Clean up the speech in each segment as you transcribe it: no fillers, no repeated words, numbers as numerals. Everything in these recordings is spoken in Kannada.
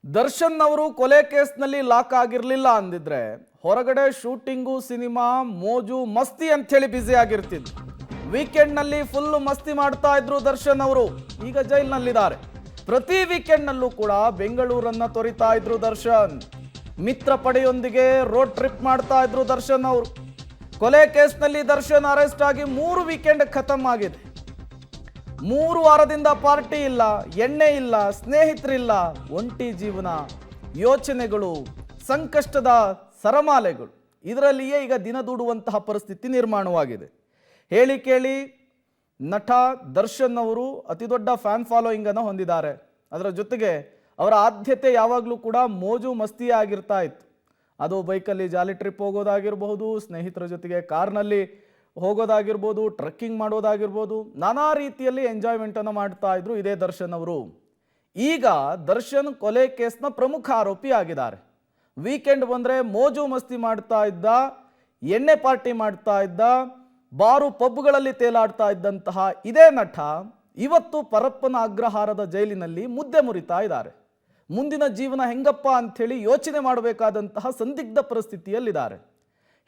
ದರ್ಶನ್ ಅವರು ಕೊಲೆ ಕೇಸ್ನಲ್ಲಿ ಲಾಕ್ ಆಗಿರಲಿಲ್ಲ ಅಂದಿದ್ರೆ ಹೊರಗಡೆ ಶೂಟಿಂಗು ಸಿನಿಮಾ ಮೋಜು ಮಸ್ತಿ ಅಂತ ಹೇಳಿ ಬ್ಯುಸಿ ಆಗಿರ್ತಿದ್ರು. ವೀಕೆಂಡ್ ನಲ್ಲಿ ಫುಲ್ ಮಸ್ತಿ ಮಾಡ್ತಾ ಇದ್ರು ದರ್ಶನ್ ಅವರು. ಈಗ ಜೈಲಿನಲ್ಲಿದ್ದಾರೆ. ಪ್ರತಿ ವೀಕೆಂಡ್ ನಲ್ಲೂ ಕೂಡ ಬೆಂಗಳೂರನ್ನ ತೊರಿತಾ ಇದ್ರು ದರ್ಶನ್. ಮಿತ್ರ ಪಡೆಯೊಂದಿಗೆ ರೋಡ್ ಟ್ರಿಪ್ ಮಾಡ್ತಾ ಇದ್ರು ದರ್ಶನ್ ಅವರು. ಕೊಲೆ ಕೇಸ್ನಲ್ಲಿ ದರ್ಶನ್ ಅರೆಸ್ಟ್ ಆಗಿ 3 ವೀಕೆಂಡ್ ಖತಮ್ ಆಗಿದೆ. 3 ವಾರದಿಂದ ಪಾರ್ಟಿ ಇಲ್ಲ, ಎಣ್ಣೆ ಇಲ್ಲ, ಸ್ನೇಹಿತರಿಲ್ಲ, ಒಂಟಿ ಜೀವನ, ಯೋಚನೆಗಳು, ಸಂಕಷ್ಟದ ಸರಮಾಲೆಗಳು. ಇದರಲ್ಲಿಯೇ ಈಗ ದಿನ ದೂಡುವಂತಹ ಪರಿಸ್ಥಿತಿ ನಿರ್ಮಾಣವಾಗಿದೆ. ಹೇಳಿ ಕೇಳಿ ನಟ ದರ್ಶನ್ ಅವರು ಅತಿ ದೊಡ್ಡ ಫ್ಯಾನ್ ಫಾಲೋಯಿಂಗ್ ಅನ್ನು ಹೊಂದಿದ್ದಾರೆ. ಅದರ ಜೊತೆಗೆ ಅವರ ಆದ್ಯತೆ ಯಾವಾಗಲೂ ಕೂಡ ಮೋಜು ಮಸ್ತಿಯೇ ಆಗಿರ್ತಾ ಇತ್ತು. ಅದು ಬೈಕಲ್ಲಿ ಜಾಲಿ ಟ್ರಿಪ್ ಹೋಗೋದಾಗಿರ್ಬಹುದು, ಸ್ನೇಹಿತರ ಜೊತೆಗೆ ಕಾರ್ನಲ್ಲಿ ಹೋಗೋದಾಗಿರ್ಬೋದು, ಟ್ರೆಕ್ಕಿಂಗ್ ಮಾಡೋದಾಗಿರ್ಬೋದು, ನಾನಾ ರೀತಿಯಲ್ಲಿ ಎಂಜಾಯ್ಮೆಂಟನ್ನು ಮಾಡ್ತಾ ಇದ್ರು ಇದೇ ದರ್ಶನ್ ಅವರು. ಈಗ ದರ್ಶನ್ ಕೊಲೆ ಕೇಸ್ನ ಪ್ರಮುಖ ಆರೋಪಿ ಆಗಿದ್ದಾರೆ. ವೀಕೆಂಡ್ ಬಂದರೆ ಮೋಜು ಮಸ್ತಿ ಮಾಡ್ತಾ ಇದ್ದ, ಎಣ್ಣೆ ಪಾರ್ಟಿ ಮಾಡ್ತಾ ಇದ್ದ, ಬಾರು ಪಬ್ಗಳಲ್ಲಿ ತೇಲಾಡ್ತಾ ಇದ್ದಂತಹ ಇದೇ ನಟ ಇವತ್ತು ಪರಪ್ಪನ ಅಗ್ರಹಾರದ ಜೈಲಿನಲ್ಲಿ ಮುದ್ದೆ ಮುರಿತಾ ಇದ್ದಾರೆ. ಮುಂದಿನ ಜೀವನ ಹೆಂಗಪ್ಪ ಅಂಥೇಳಿ ಯೋಚನೆ ಮಾಡಬೇಕಾದಂತಹ ಸಂದಿಗ್ಧ ಪರಿಸ್ಥಿತಿಯಲ್ಲಿದ್ದಾರೆ.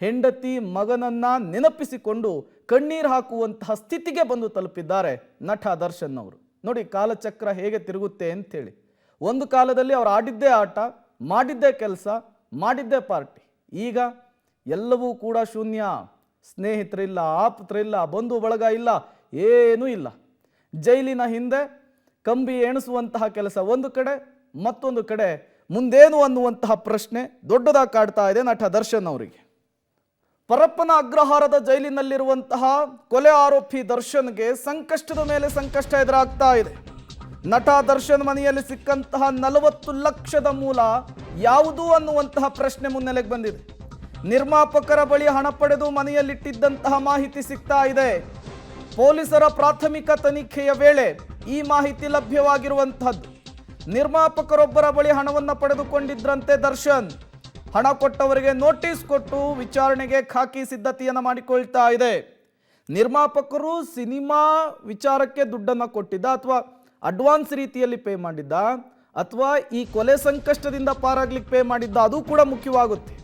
ಹೆಂಡತಿ ಮಗನನ್ನ ನೆನಪಿಸಿಕೊಂಡು ಕಣ್ಣೀರು ಹಾಕುವಂತಹ ಸ್ಥಿತಿಗೆ ಬಂದು ತಲುಪಿದ್ದಾರೆ ನಟ ದರ್ಶನ್ ಅವರು. ನೋಡಿ ಕಾಲಚಕ್ರ ಹೇಗೆ ತಿರುಗುತ್ತೆ ಅಂಥೇಳಿ. ಒಂದು ಕಾಲದಲ್ಲಿ ಅವರು ಆಡಿದ್ದೇ ಆಟ, ಮಾಡಿದ್ದೇ ಕೆಲಸ, ಮಾಡಿದ್ದೇ ಪಾರ್ಟಿ. ಈಗ ಎಲ್ಲವೂ ಕೂಡ ಶೂನ್ಯ. ಸ್ನೇಹಿತರಿಲ್ಲ, ಆಪ್ತರಿಲ್ಲ, ಬಂಧು ಬಳಗ ಇಲ್ಲ, ಏನೂ ಇಲ್ಲ. ಜೈಲಿನ ಹಿಂದೆ ಕಂಬಿ ಎಣಿಸುವಂತಹ ಕೆಲಸ ಒಂದು ಕಡೆ, ಮತ್ತೊಂದು ಕಡೆ ಮುಂದೇನು ಅನ್ನುವಂತಹ ಪ್ರಶ್ನೆ ದೊಡ್ಡದಾಗಿ ಕಾಡ್ತಾ ಇದೆ ನಟ ದರ್ಶನ್ ಅವರಿಗೆ. ಪರಪ್ಪನ ಅಗ್ರಹಾರದ ಜೈಲಿನಲ್ಲಿರುವಂತಹ ಕೊಲೆ ಆರೋಪಿ ದರ್ಶನ್ಗೆ ಸಂಕಷ್ಟದ ಮೇಲೆ ಸಂಕಷ್ಟ ಎದುರಾಗ್ತಾ ಇದೆ. ನಟ ದರ್ಶನ್ ಮನೆಯಲ್ಲಿ ಸಿಕ್ಕಂತಹ 40 ಲಕ್ಷದ ಮೂಲ ಯಾವುದು ಅನ್ನುವಂತಹ ಪ್ರಶ್ನೆ ಮುನ್ನೆಲೆಗೆ ಬಂದಿದೆ. ನಿರ್ಮಾಪಕರ ಬಳಿ ಹಣ ಪಡೆದು ಮನೆಯಲ್ಲಿಟ್ಟಿದ್ದಂತಹ ಮಾಹಿತಿ ಸಿಗ್ತಾ ಇದೆ. ಪೊಲೀಸರ ಪ್ರಾಥಮಿಕ ತನಿಖೆಯ ವೇಳೆ ಈ ಮಾಹಿತಿ ಲಭ್ಯವಾಗಿರುವಂತಹದ್ದು. ನಿರ್ಮಾಪಕರೊಬ್ಬರ ಬಳಿ ಹಣವನ್ನು ಪಡೆದುಕೊಂಡಿದ್ರಂತೆ ದರ್ಶನ್. ಹಣ ಕೊಟ್ಟವರಿಗೆ ನೋಟಿಸ್ ಕೊಟ್ಟು ವಿಚಾರಣೆಗೆ ಖಾಕಿ ಸಿದ್ಧತೆಯನ್ನು ಮಾಡಿಕೊಳ್ತಾ ಇದೆ. ನಿರ್ಮಾಪಕರು ಸಿನಿಮಾ ವಿಚಾರಕ್ಕೆ ದುಡ್ಡನ್ನು ಕೊಟ್ಟಿದ್ದ, ಅಥವಾ ಅಡ್ವಾನ್ಸ್ ರೀತಿಯಲ್ಲಿ ಪೇ ಮಾಡಿದ್ದ, ಅಥವಾ ಈ ಕೊಲೆ ಸಂಕಷ್ಟದಿಂದ ಪಾರಾಗ್ಲಿಕ್ಕೆ ಪೇ ಮಾಡಿದ್ದ, ಅದು ಕೂಡ ಮುಖ್ಯವಾಗುತ್ತೆ.